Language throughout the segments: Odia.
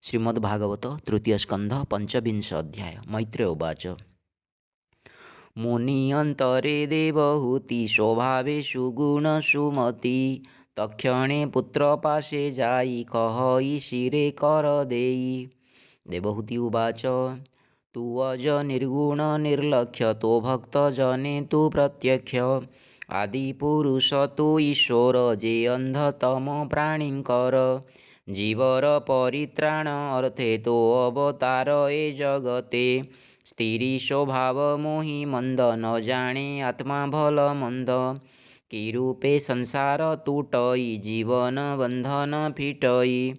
श्रीमद्भागवत तृतीय स्कंध पंचविंश अध्याय। मैत्रेय उवाच। मुनियंतरे देवहूति स्वभावेषु गुणसुमति तक्षणे पुत्रपाशे जाई कहई शिरे कर देई। देवहूति उवाच। तु अज निर्गुण निर्लक्ष्य तो भक्त जने तु प्रत्यक्ष आदिपुरुष तु ईश्वर जे अंधतम प्राणींकर जीवर परित्राण अर्थे तो अवतार ए जगते स्थिरी स्वभाव मोहि मंद न जाने आत्मा भल मंद की रूपे संसार टूटई जीवन बंधन फिटई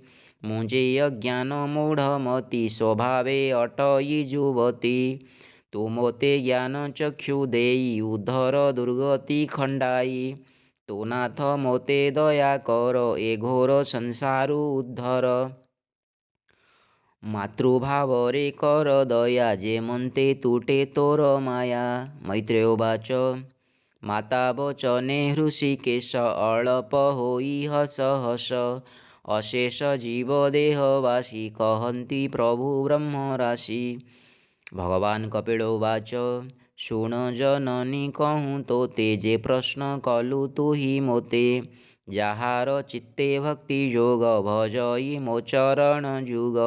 मुझे अज्ञान मूढ़मति स्वभावे अटई जुवती तु मोते ज्ञान चक्षु देई उद्धर दुर्गति खंडाई तो नाथ मोते दया कर ए घोर संसारु उद्धर मातृभावरे कर दया जे मन्ते तुटे तोर माया। मैत्रेय उवाच। माता वचने हृषिकेश अळप होई हस हस अशेष जीव देहवासी कहन्ति प्रभु ब्रह्मराशि। भगवान कपिल उवाच। शुण जननी कहूँ तोते जे प्रश्न कलु तु हि मोते जाहार चित्ते भक्ति जोग भजई मो चरण जुग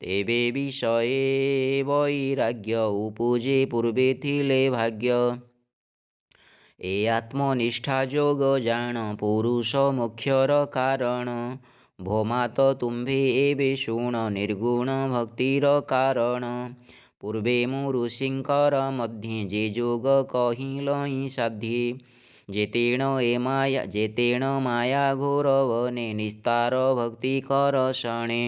तेबे विषये वैराग्य उपजे पूर्वे थिले भाग्य ए आत्मनिष्ठा जोग जान पुरुष मोक्षर कारण भोमात तुम्भे एबे शुण निर्गुण भक्तिर कारण पूर्वे मु ऋषिंकर मध्ये जे जोग कहिलहि साध्ये जेतेण माया घोर वने निस्तार भक्ति कर शणे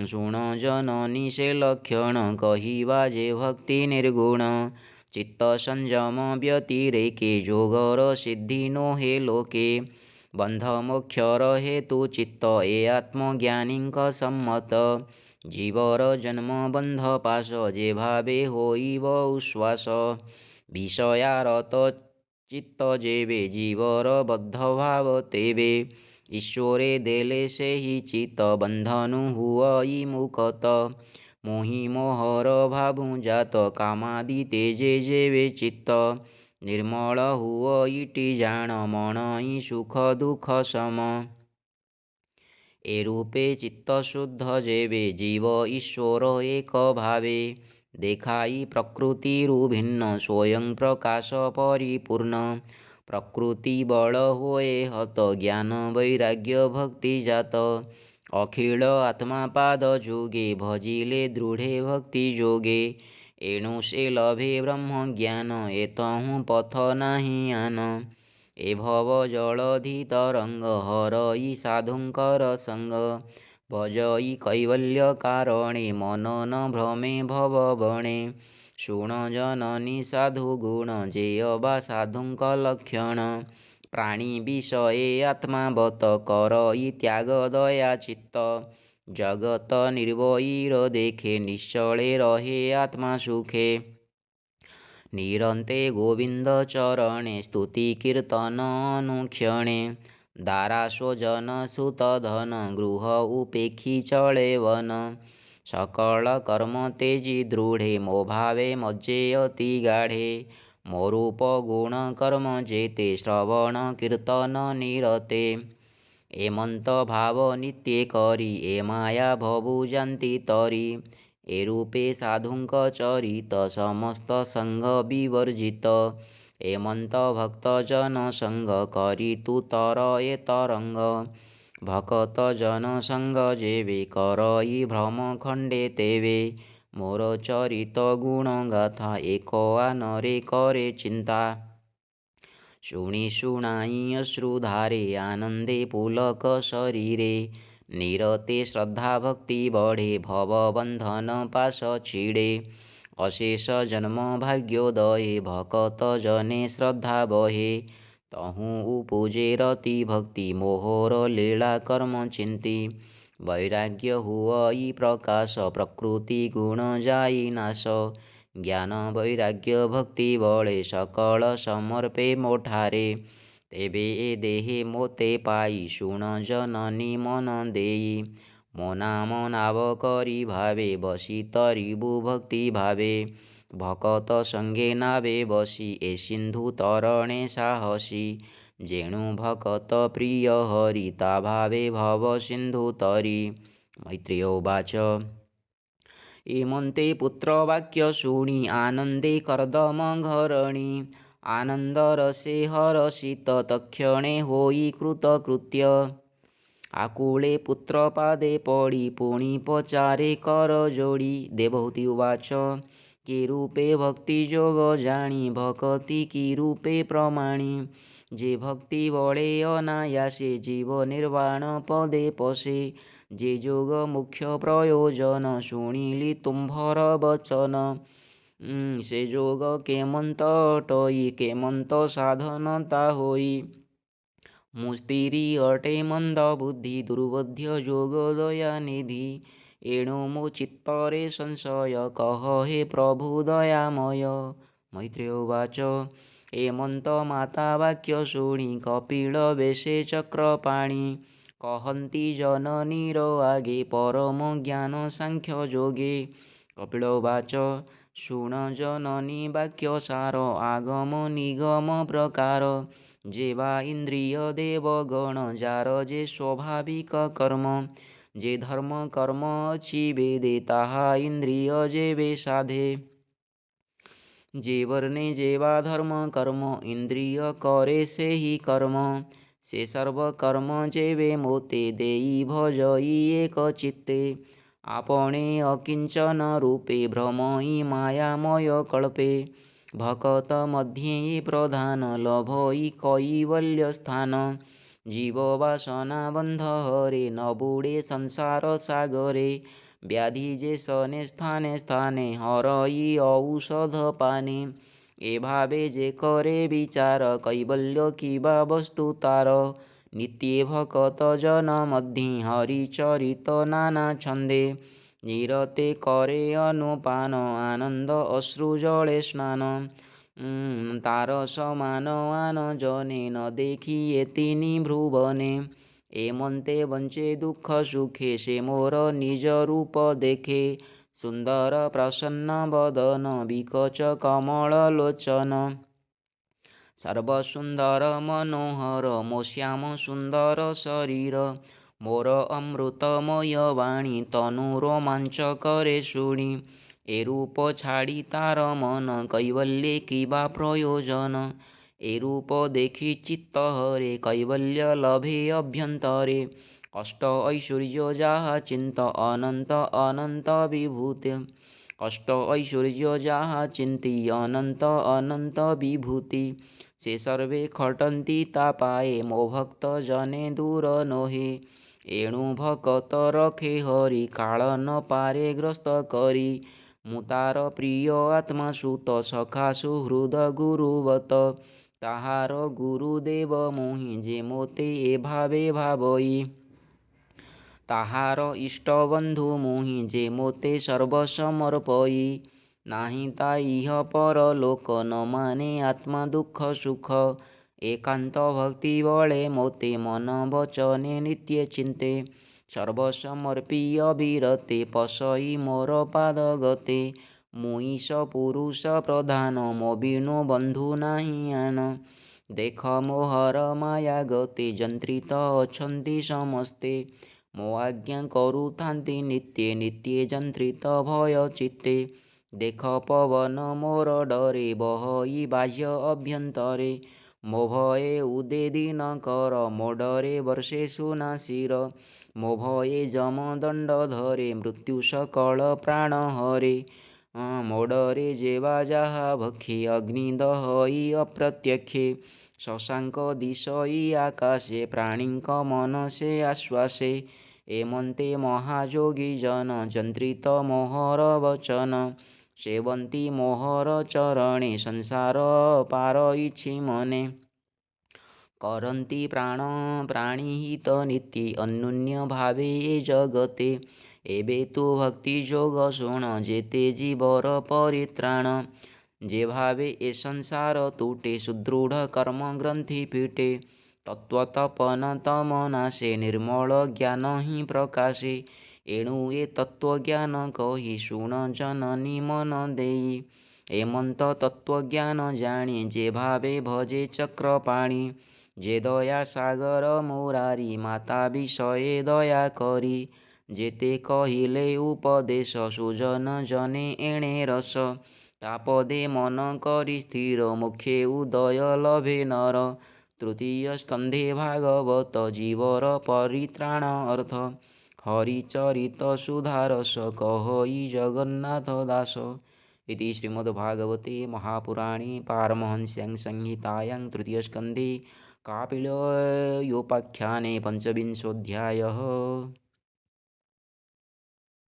शुण जननी से लक्षण कहिबा जे भक्ति निर्गुण चित्त संयम व्यतिरेके जोगर सिद्धि नो हे लोके बंध मोक्षर हेतु चित्त ए आत्मज्ञानीक सम्मत जीवर जन्म बंध पाश जे भावे होइब उश्वास विषयारत चित्त जेबे जीवर बद्ध भाव तेबे ईश्वरे देले से ही चित्त बंधनु हुई मुकत मोहि मोहर भावु जात कामादि तेजे जेबे चित्त निर्मल हुईटी जान मणई सुख दुख सम ए रूपे चित्त शुद्ध जेबे जीव ईश्वर एक भावे देखाई प्रकृतिरु भिन्न स्वयं प्रकाश परिपूर्ण प्रकृति बल होए हत ज्ञान वैराग्य भक्ति जात अखिल आत्मा पाद जोगे भजिले दृढ़े भक्ति जोगे एणु से लभे ब्रह्म ज्ञान एतहु पथ नाही आन ए भव जलधि तरंग हरई साधुंकर संग भजई कैवल्य कारणे मन न भ्रमे भव बणे शुण जननी साधु गुण जेयबा साधुंक लक्षण प्राणी विषये आत्मा बत करई त्याग दया चित्त जगत निर्वैर देखे निश्चले रहे आत्मा सुखे निरन्ते गोविंद चरणे स्तुति कीर्तन अनुक्षणे दाराशो जन सुत धन गृह उपेक्षी चले वन सकल कर्म तेजी दृढ़े मो भावे मज्जे अति गाढ़े मो रूप गुण कर्म जेते श्रवण कीर्तन निरते एमंत भाव नित्ये करी ए माया भवु जानती तरी ए रूपे साधुंक चरित समस्त संग विवर्जित एमंत भक्त जन संग करी तु तर ए तरंग भकत जन संग जेबे करई भ्रम खंडे तेबे मोर चरित गुण गाथा एक आनरे करे चिंता शुणी शुणाई अश्रुधारे आनंदे पुलक शरीरे निरते श्रद्धा भक्ति बढ़े भव बंधन पाश छिड़े अशेष जन्म भाग्योदये भकत जने श्रद्धा बहे तहु उपजे रति भक्ति मोहर लीला कर्म चिंती वैराग्य हुई प्रकाश प्रकृति गुण जाई नाश ज्ञान वैराग्य भक्ति बळे सकल समर्पे मोठारे तेबे ए देहे मोते पाई शुण जननी मन देई ମୋ ନାମ ନାବ କରି ଭାବେ ବସି ତରିବୁ ଭକ୍ତି ଭାବେ। ଭକତ ସଙ୍ଗେ ନାବେ ବସି ଏ ସିନ୍ଧୁ ତରଣେ ସାହସୀ। ଯେଣୁ ଭକତ ପ୍ରିୟ ହରି ତା ଭାବେ ଭବ ସିନ୍ଧୁ ତରି। ମୈତ୍ରେୟ ଉବାଚ ଏମନ୍ତେ ପୁତ୍ର ବାକ୍ୟ ଶୁଣି ଆନନ୍ଦେ କର୍ଦମ ଘରଣୀ। ଆନନ୍ଦ ରସେ ହରଷିତ ତକ୍ଷଣେ ହୋଇ କୃତକୃତ୍ୟ। ଆକୁଳେ ପୁତ୍ର ପାଦେ ପଡ଼ି ପୁଣି ପଚାରେ କର ଯୋଡ଼ି। ଦେବହୂତି ଉବାଚ କି ରୂପେ ଭକ୍ତି ଯୋଗ ଜାଣି ଭକତି କି ରୂପେ ପ୍ରମାଣି। ଯେ ଭକ୍ତି ବଳେ ଅନାୟାସେ ଜୀବ ନିର୍ବାଣ ପଦେ ପଶେ। ଯେ ଯୋଗ ମୁଖ୍ୟ ପ୍ରୟୋଜନ ଶୁଣିଲି ତୁମ୍ଭର ବଚନ। ସେ ଯୋଗ କେମନ୍ତ ଅଟଇ କେମନ୍ତ ସାଧନ ତା ହୋଇ। ମୁଁ ସ୍ଥିରି ଅଟେ ମନ୍ଦ ବୁଦ୍ଧି ଦୁର୍ବୋଧ୍ୟ ଯୋଗ ଦୟାନିଧି। ଏଣୁ ମୋ ଚିତ୍ତରେ ସଂଶୟ କହ ହେ ପ୍ରଭୁ ଦୟାମୟ। ମୈତ୍ରେୟ ଉବାଚ ଏମନ୍ତ ମାତା ବାକ୍ୟ ଶୁଣି କପିଳ ବେଶେ ଚକ୍ରପାଣି। କହନ୍ତି ଜନନୀର ଆଗେ ପରମ ଜ୍ଞାନ ସାଂଖ୍ୟ ଯୋଗେ। କପିଳ ଉବାଚ ଶୁଣ ଜନନୀ ବାକ୍ୟ ସାର ଆଗମ ନିଗମ ପ୍ରକାର। ଯେ ବା ଇନ୍ଦ୍ରିୟ ଦେବଗଣ ଯାର ଯେ ସ୍ୱାଭାବିକ କର୍ମ। ଯେ ଧର୍ମ କର୍ମ ଅଛି ବେଦେ ତାହା ଇନ୍ଦ୍ରିୟ ଯେବେ ସାଧେ। ଯେ ବର୍ଣ୍ଣେ ଯେ ବା ଧର୍ମ କର୍ମ ଇନ୍ଦ୍ରିୟ କରେ ସେହି କର୍ମ। ସେ ସର୍ବ କର୍ମ ଯେବେ ମୋତେ ଦେଇ ଭଜଇ ଏକ ଚିତ୍ତେ। ଆପणे ଅକିଞ୍ଚନ ରୂପେ ଭ୍ରମଇ ମାୟାମୟ କଳ୍ପେ। ଭକତ ମଧ୍ୟେ ପ୍ରଧାନ ଲଭଇ କୈବଲ୍ୟ ସ୍ଥାନ। ଜୀବ ବାସନା ବନ୍ଧ ହରେ ନ ବୁଡ଼େ ସଂସାର ସାଗରେ। ବ୍ୟାଧି ଯେ ସନେ ସ୍ଥାନେ ସ୍ଥାନେ ହରଇ ଔଷଧ ପାନେ। ଏ ଭାବେ ଯେ କରେ ବିଚାର କୈବଲ୍ୟ କିବା ବସ୍ତୁ ତାର। ନିତ୍ୟେ ଭକତ জন ମଧ୍ୟେ ହରି ଚରିତ ନାନା ଛନ୍ଦେ। ନିରତେ କରେ ଅନୁପାନ ଆନନ୍ଦ ଅଶ୍ରୁ ଜଳେ ସ୍ନାନ। ତାର ସମାନ ଆନ ଜନେ ନ ଦେଖି ଏ ତିନି ଭୁବନେ। ଏମନ୍ତେ ବଞ୍ଚେ ଦୁଃଖ ସୁଖେ ସେ ମୋର ନିଜ ରୂପ ଦେଖେ। ସୁନ୍ଦର ପ୍ରସନ୍ନ ବଦନ ବିକଚ କମଳ ଲୋଚନ। ସର୍ବ ସୁନ୍ଦର ମନୋହର ମୋ ଶ୍ୟାମ ସୁନ୍ଦର ଶରୀର। ମୋର ଅମୃତମୟ ବାଣୀ ତନୁ ରୋମାଞ୍ଚ କରେ ଶୁଣି। ଏ ରୂପ ଛାଡ଼ି ତାର ମନ କୈବଲ୍ୟେ କିବା ପ୍ରୟୋଜନ। ଏ ରୂପ ଦେଖି ଚିତ୍ତ ହରେ କୈବଲ୍ୟ ଲଭେ ଅଭ୍ୟନ୍ତରେ। କଷ୍ଟ ଐଶ୍ୱର୍ଯ୍ୟ ଯାହା ଚିନ୍ତ ଅନନ୍ତ ଅନନ୍ତ ବିଭୂତି। କଷ୍ଟ ଐଶ୍ୱର୍ଯ୍ୟ ଯାହା ଚିନ୍ତି ଅନନ୍ତ ଅନନ୍ତ ବିଭୂତି। ସେ ସର୍ବେ ଖଟନ୍ତି ତା ପାଏ ମୋ ଭକ୍ତ ଜନେ ଦୂର ନୋହେ। ଏଣୁ ଭକତ ରଖେ ହରି କାଳ ନ ପାରେ ଗ୍ରସ୍ତ କରି। ମୁଁ ତାର ପ୍ରିୟ ଆତ୍ମା ସୁତ ସଖା ସୁହୃଦ ଗୁରୁବତ। ତାହାର ଗୁରୁଦେବ ମୁହିଁ ଯେ ମୋତେ ଏ ଭାବେ ଭାବଇ। ତାହାର ଇଷ୍ଟ ବନ୍ଧୁ ମୁହିଁ ଯେ ମୋତେ ସର୍ବ ସମର୍ପଇ। ନାହିଁ ତା ଇହ ପର ଲୋକ ନ ମାନେ ଆତ୍ମା ଦୁଃଖ ସୁଖ। ଏକାନ୍ତ ଭକ୍ତି ବଳେ ମୋତେ ମନ ବଚନେ ନିତ୍ୟ ଚିନ୍ତେ। ସର୍ବ ସମର୍ପି ଅବିରତେ ପଶଇ ମୋର ପାଦ ଗତେ। ମୁଇସ ପୁରୁଷ ପ୍ରଧାନ ମୋ ବିନୁ ବନ୍ଧୁ ନାହିଁ ଆନ। ଦେଖ ମୋହର ମାୟା ଗତେ ଯନ୍ତ୍ରିତ ଅଛନ୍ତି ସମସ୍ତେ। ମୋ ଆଜ୍ଞା କରୁଥାନ୍ତି ନିତ୍ୟେ ନିତ୍ୟେ ଯନ୍ତ୍ରିତ ଭୟ ଚିତ୍ତେ। ଦେଖ ପବନ ମୋର ଡରେ ବହଇ ବାହ୍ୟ ଅଭ୍ୟନ୍ତରେ। ମୋ ଭୟେ ଉଦେ ଦିନକର ମୋ ଡରେ ବର୍ଷେ ସୁନା ଶିର। ମୋ ଭୟେ ଯମ ଦଣ୍ଡ ଧରେ ମୃତ୍ୟୁ ସକଳ ପ୍ରାଣ ହରେ। ମୋ ଡରେ ଯେବା ଯାହା ଭକ୍ଷେ ଅଗ୍ନି ଦହଇ ଅପ୍ରତ୍ୟକ୍ଷେ। ଶଶାଙ୍କ ଦିଶଇ ଆକାଶେ ପ୍ରାଣୀଙ୍କ ମନସେ ଆଶ୍ୱାସେ। ଏମନ୍ତେ ମହାଯୋଗୀ ଜନ ଯନ୍ତ୍ରିତ ମୋହର ବଚନ। ସେବନ୍ତି ମୋହର ଚରଣେ ସଂସାର ପାର ଇଛି ମନେ। କରନ୍ତି ପ୍ରାଣ ପ୍ରାଣୀହିତ ନିତ୍ୟେ ଅନ୍ୟୁନ୍ୟ ଭାବେ ଏ ଜଗତେ। ଏବେ ତୁ ଭକ୍ତି ଯୋଗ ଶୁଣ ଯେତେ ଜୀବର ପରିତ୍ରାଣ। ଯେ ଭାବେ ଏ ସଂସାର ତୁଟେ ସୁଦୃଢ଼ କର୍ମ ଗ୍ରନ୍ଥି ଫିଟେ। तत्त्वतपन तमनाशे निर्मल ज्ञान हि प्रकाशे। एणु ए तत्त्वज्ञान कहि ଶୁଣ ଜନନୀ ମନ ଦେଇ। ଏମନ୍ତ ତତ୍ତ୍ୱଜ୍ଞାନ ଜାଣି ଯେ ଭାବେ ଭଜେ ଚକ୍ରପାଣି। ଯେ ଦୟା ସାଗର ମୁରାରି ମାତା ବିଷୟେ ଦୟା କରି। ଯେତେ କହିଲେ ଉପଦେଶ ସୁଜନ ଜନେ ଏଣେ ରସ। ତାପଦେ ମନ କରି ସ୍ଥିର ମୋକ୍ଷେ ଉଦୟ ଲଭେ ନର। ତୃତୀୟ ସ୍କନ୍ଧେ ଭାଗବତ ଜୀବର ପରିତ୍ରାଣ ଅର୍ଥ। ହରିଚରିତ ସୁଧାରସ କହଇ ଜଗନ୍ନାଥ ଦାସ। इति श्रीमद्भागवते महापुराणे पारमहंस्यां संहितायां तृतीयस्कन्धे कापिलयोपाख्याने पञ्चविंशोऽध्यायः।